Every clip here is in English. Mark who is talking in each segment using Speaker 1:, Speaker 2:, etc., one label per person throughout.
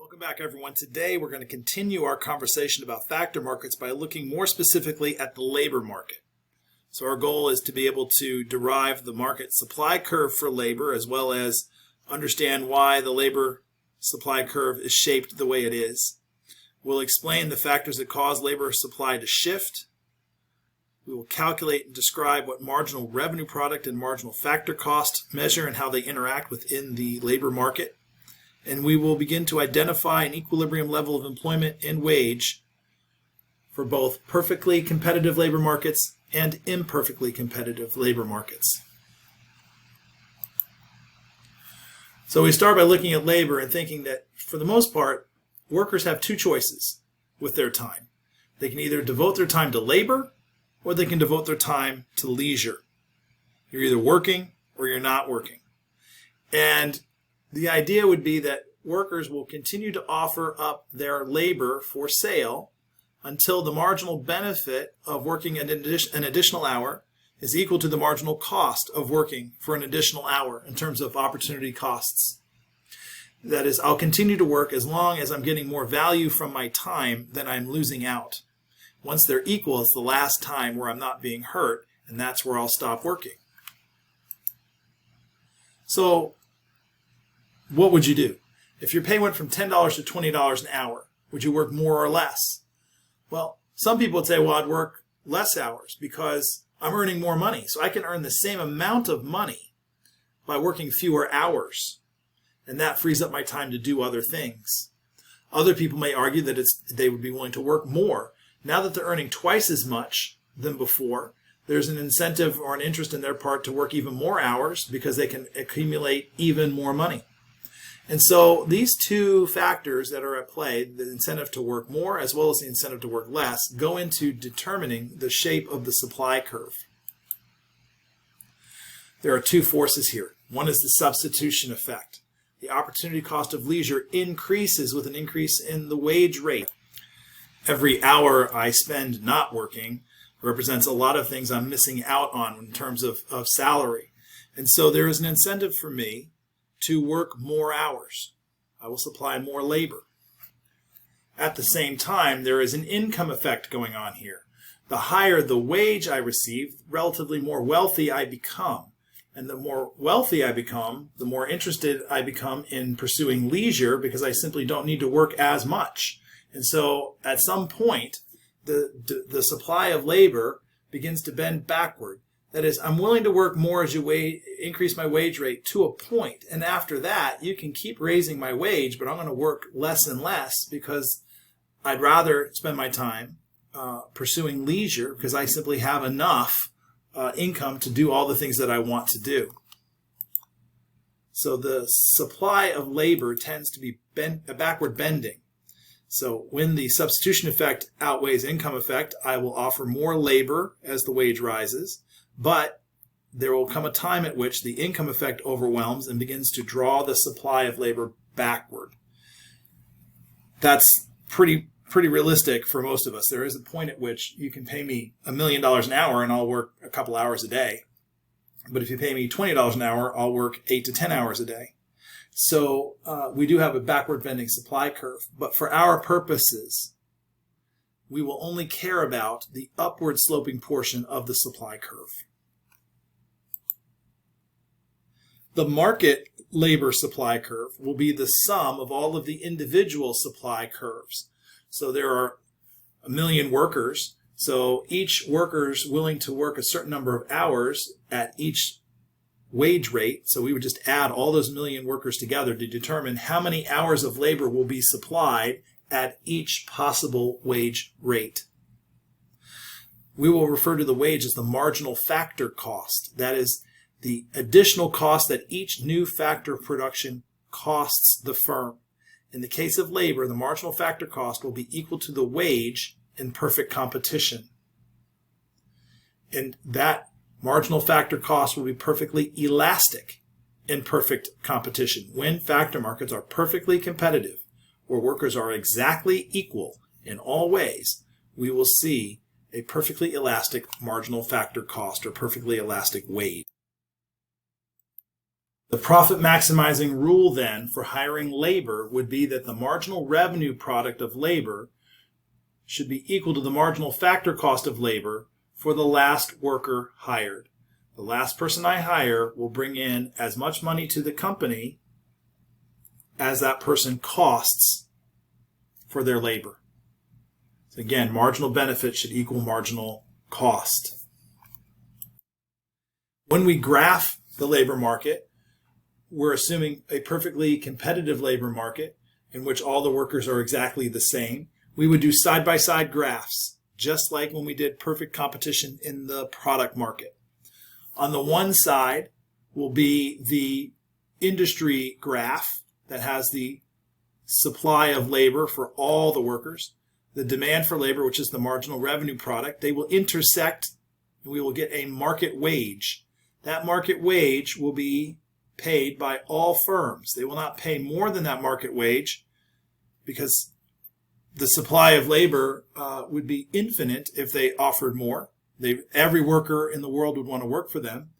Speaker 1: Welcome back, everyone. Today we're going to continue our conversation about factor markets by looking more specifically at the labor market. So our goal is to be able to derive the market supply curve for labor, as well as understand why the labor supply curve is shaped the way it is. We'll explain the factors that cause labor supply to shift. We will calculate and describe what marginal revenue product and marginal factor cost measure and how they interact within the labor market. And we will begin to identify an equilibrium level of employment and wage for both perfectly competitive labor markets and imperfectly competitive labor markets. So we start by looking at labor and thinking that, for the most part, workers have two choices with their time. They can either devote their time to labor or they can devote their time to leisure. You're either working or you're not working. And the idea would be that workers will continue to offer up their labor for sale until the marginal benefit of working an additional hour is equal to the marginal cost of working for an additional hour in terms of opportunity costs. That is, I'll continue to work as long as I'm getting more value from my time than I'm losing out. Once they're equal, it's the last time where I'm not being hurt, and that's where I'll stop working. So, what would you do? If your pay went from $10 to $20 an hour, would you work more or less? Well, some people would say, well, I'd work less hours because I'm earning more money. So I can earn the same amount of money by working fewer hours. And that frees up my time to do other things. Other people may argue that they would be willing to work more. Now that they're earning twice as much than before, there's an incentive or an interest in their part to work even more hours because they can accumulate even more money. And so these two factors that are at play, the incentive to work more as well as the incentive to work less, go into determining the shape of the supply curve. There are two forces here. One is the substitution effect. The opportunity cost of leisure increases with an increase in the wage rate. Every hour I spend not working represents a lot of things I'm missing out on in terms of salary. And so there is an incentive for me to work more hours. I will supply more labor. At the same time, there is an income effect going on here. The higher the wage I receive, relatively more wealthy I become. And the more wealthy I become, the more interested I become in pursuing leisure because I simply don't need to work as much. And so at some point, the supply of labor begins to bend backward. That is, I'm willing to work more as you increase my wage rate to a point. And after that, you can keep raising my wage, but I'm going to work less and less because I'd rather spend my time pursuing leisure because I simply have enough income to do all the things that I want to do. So the supply of labor tends to be backward bending. So when the substitution effect outweighs income effect, I will offer more labor as the wage rises. But there will come a time at which the income effect overwhelms and begins to draw the supply of labor backward. That's pretty realistic for most of us. There is a point at which you can pay me $1 million an hour and I'll work a couple hours a day. But if you pay me $20 an hour, I'll work 8 to 10 hours a day. So we do have a backward bending supply curve. But for our purposes, we will only care about the upward sloping portion of the supply curve. The market labor supply curve will be the sum of all of the individual supply curves. So there are 1 million workers. So each worker is willing to work a certain number of hours at each wage rate. So we would just add all those 1 million workers together to determine how many hours of labor will be supplied at each possible wage rate. We will refer to the wage as the marginal factor cost. That is the additional cost that each new factor of production costs the firm. In the case of labor, the marginal factor cost will be equal to the wage in perfect competition. And that marginal factor cost will be perfectly elastic in perfect competition when factor markets are perfectly competitive, where workers are exactly equal in all ways. We will see a perfectly elastic marginal factor cost or perfectly elastic wage. The profit maximizing rule then for hiring labor would be that the marginal revenue product of labor should be equal to the marginal factor cost of labor for the last worker hired. The last person I hire will bring in as much money to the company as that person costs for their labor. So again, marginal benefit should equal marginal cost. When we graph the labor market, we're assuming a perfectly competitive labor market in which all the workers are exactly the same. We would do side-by-side graphs, just like when we did perfect competition in the product market. On the one side will be the industry graph that has the supply of labor for all the workers, the demand for labor, which is the marginal revenue product. They will intersect, and we will get a market wage. That market wage will be paid by all firms. They will not pay more than that market wage because the supply of labor would be infinite if they offered more. Every worker in the world would want to work for them.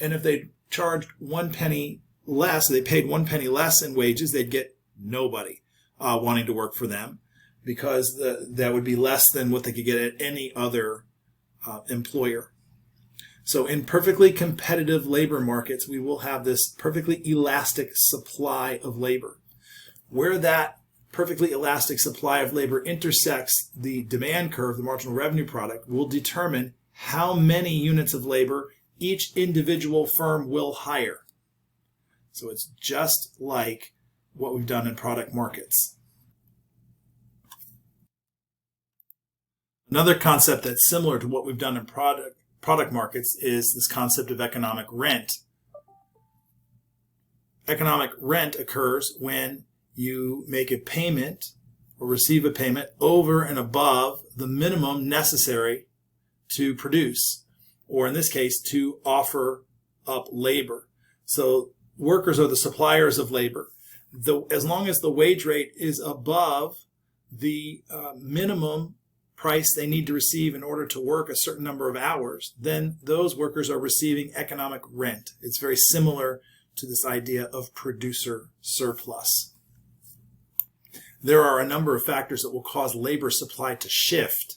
Speaker 1: And if they charged 1 penny less, they paid 1 penny less in wages, they'd get nobody wanting to work for them because that would be less than what they could get at any other employer. So in perfectly competitive labor markets, we will have this perfectly elastic supply of labor. Where that perfectly elastic supply of labor intersects the demand curve, the marginal revenue product, will determine how many units of labor each individual firm will hire. So it's just like what we've done in product markets. Another concept that's similar to what we've done in product markets is this concept of economic rent. Economic rent occurs when you make a payment or receive a payment over and above the minimum necessary to produce, or in this case, to offer up labor. So workers are the suppliers of labor. As long as the wage rate is above the minimum price they need to receive in order to work a certain number of hours, then those workers are receiving economic rent. It's very similar to this idea of producer surplus. There are a number of factors that will cause labor supply to shift.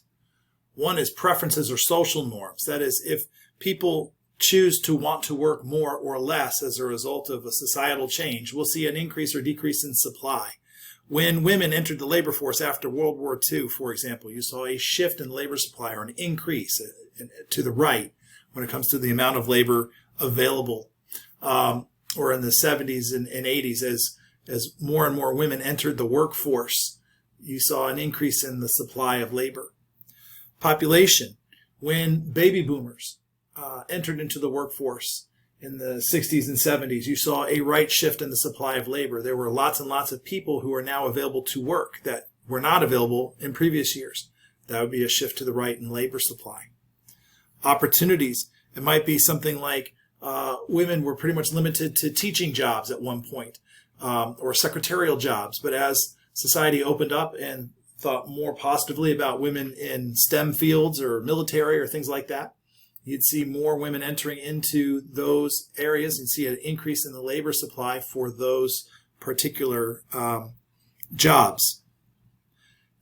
Speaker 1: One is preferences or social norms. That is, if people choose to want to work more or less as a result of a societal change, we'll see an increase or decrease in supply. When women entered the labor force after World War II, for example, you saw a shift in labor supply or an increase to the right when it comes to the amount of labor available. Or in the 70s and 80s, as more and more women entered the workforce, you saw an increase in the supply of labor. Population. When baby boomers entered into the workforce in the 60s and 70s, you saw a right shift in the supply of labor. There were lots and lots of people who are now available to work that were not available in previous years. That would be a shift to the right in labor supply. Opportunities. It might be something like women were pretty much limited to teaching jobs at one point, or secretarial jobs. But as society opened up and thought more positively about women in STEM fields or military or things like that, you'd see more women entering into those areas and see an increase in the labor supply for those particular jobs.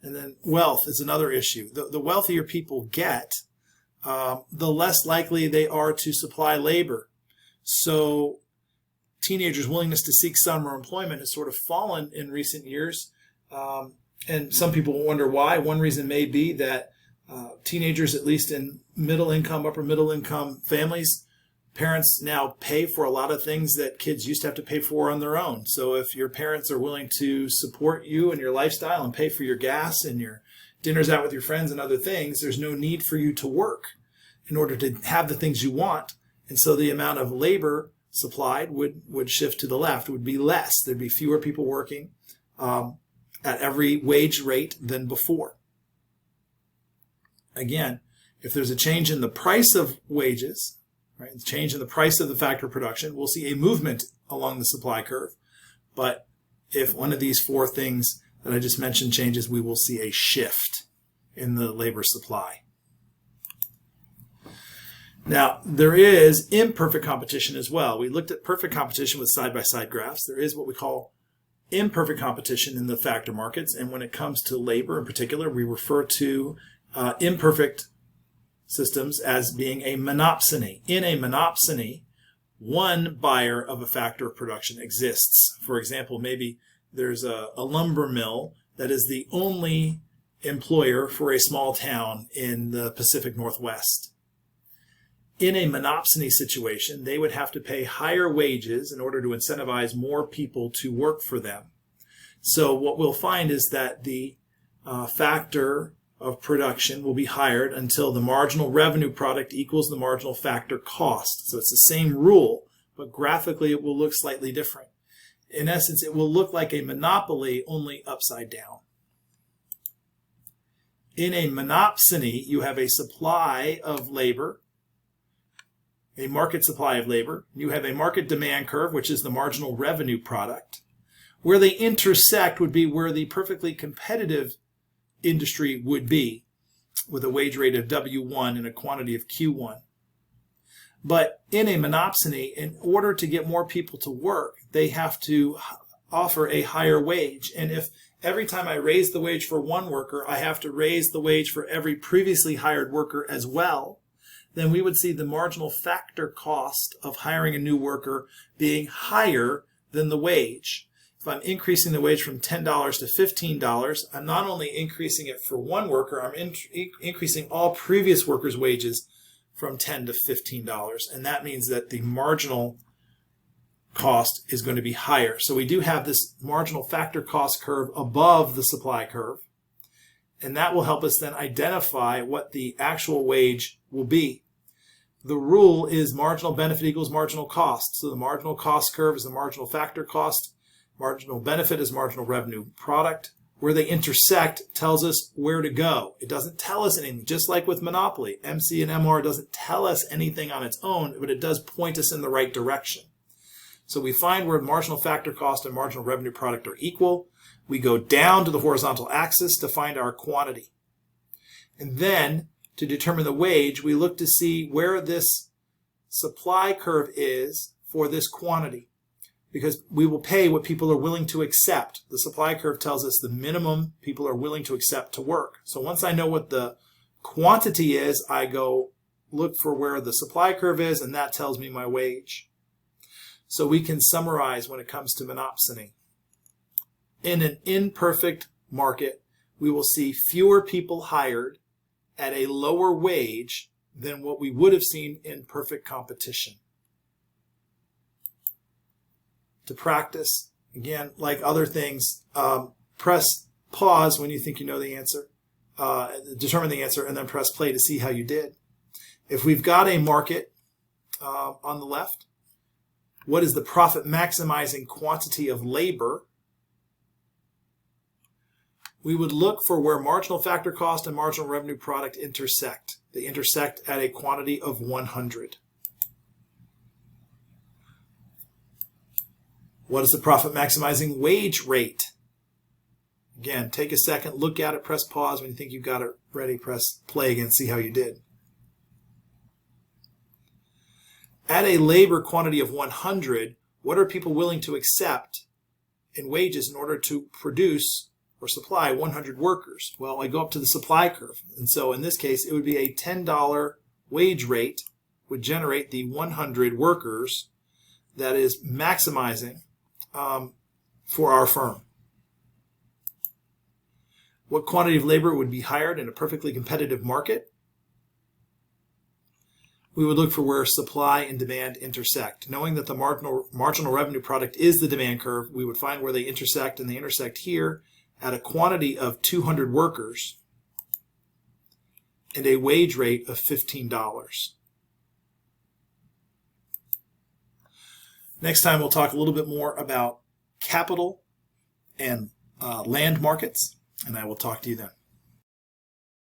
Speaker 1: And then wealth is another issue. The wealthier people get, the less likely they are to supply labor. So teenagers' willingness to seek summer employment has sort of fallen in recent years. And some people wonder why. One reason may be that teenagers, at least in middle-income, upper-middle-income families, parents now pay for a lot of things that kids used to have to pay for on their own. So if your parents are willing to support you and your lifestyle and pay for your gas and your dinners out with your friends and other things, there's no need for you to work in order to have the things you want. And so the amount of labor supplied would shift to the left, would be less. There'd be fewer people working at every wage rate than before. Again, if there's a change in the price of wages, right, change in the price of the factor of production, we'll see a movement along the supply curve. But if one of these four things that I just mentioned changes, we will see a shift in the labor supply. Now, there is imperfect competition as well. We looked at perfect competition with side-by-side graphs. There is what we call imperfect competition in the factor markets. And when it comes to labor in particular, we refer to imperfect systems as being a monopsony. In a monopsony, one buyer of a factor of production exists. For example, maybe there's a lumber mill that is the only employer for a small town in the Pacific Northwest. In a monopsony situation, they would have to pay higher wages in order to incentivize more people to work for them. So what we'll find is that the factor of production will be hired until the marginal revenue product equals the marginal factor cost. So it's the same rule, but graphically it will look slightly different. In essence, it will look like a monopoly, only upside down. In a monopsony, you have a supply of labor, a market supply of labor. You have a market demand curve, which is the marginal revenue product. Where they intersect would be where the perfectly competitive industry would be, with a wage rate of W1 and a quantity of Q1. But in a monopsony, in order to get more people to work, they have to offer a higher wage. And if every time I raise the wage for one worker, I have to raise the wage for every previously hired worker as well, then we would see the marginal factor cost of hiring a new worker being higher than the wage. If I'm increasing the wage from $10 to $15, I'm not only increasing it for one worker, I'm increasing all previous workers' wages from $10 to $15. And that means that the marginal cost is going to be higher. So we do have this marginal factor cost curve above the supply curve. And that will help us then identify what the actual wage will be. The rule is marginal benefit equals marginal cost. So the marginal cost curve is the marginal factor cost. Marginal benefit is marginal revenue product. Where they intersect tells us where to go. It doesn't tell us anything. Just like with monopoly, MC and MR doesn't tell us anything on its own, but it does point us in the right direction. So we find where marginal factor cost and marginal revenue product are equal. We go down to the horizontal axis to find our quantity. And then, to determine the wage, we look to see where this supply curve is for this quantity. Because we will pay what people are willing to accept. The supply curve tells us the minimum people are willing to accept to work. So once I know what the quantity is, I go look for where the supply curve is, and that tells me my wage. So we can summarize when it comes to monopsony. In an imperfect market, we will see fewer people hired at a lower wage than what we would have seen in perfect competition. To practice, again, like other things, press pause when you think you know the answer, determine the answer, and then press play to see how you did. If we've got a market on the left, what is the profit maximizing quantity of labor? We would look for where marginal factor cost and marginal revenue product intersect. They intersect at a quantity of 100. What is the profit maximizing wage rate? Again, take a second, look at it, press pause. When you think you've got it ready, press play again, see how you did. At a labor quantity of 100, what are people willing to accept in wages in order to produce or supply 100 workers? Well, I go up to the supply curve. And so in this case, it would be a $10 wage rate would generate the 100 workers that is maximizing for our firm. What quantity of labor would be hired in a perfectly competitive market? We would look for where supply and demand intersect. Knowing that the marginal revenue product is the demand curve, we would find where they intersect, and they intersect here at a quantity of 200 workers and a wage rate of $15. Next time we'll talk a little bit more about capital and land markets, and I will talk to you then.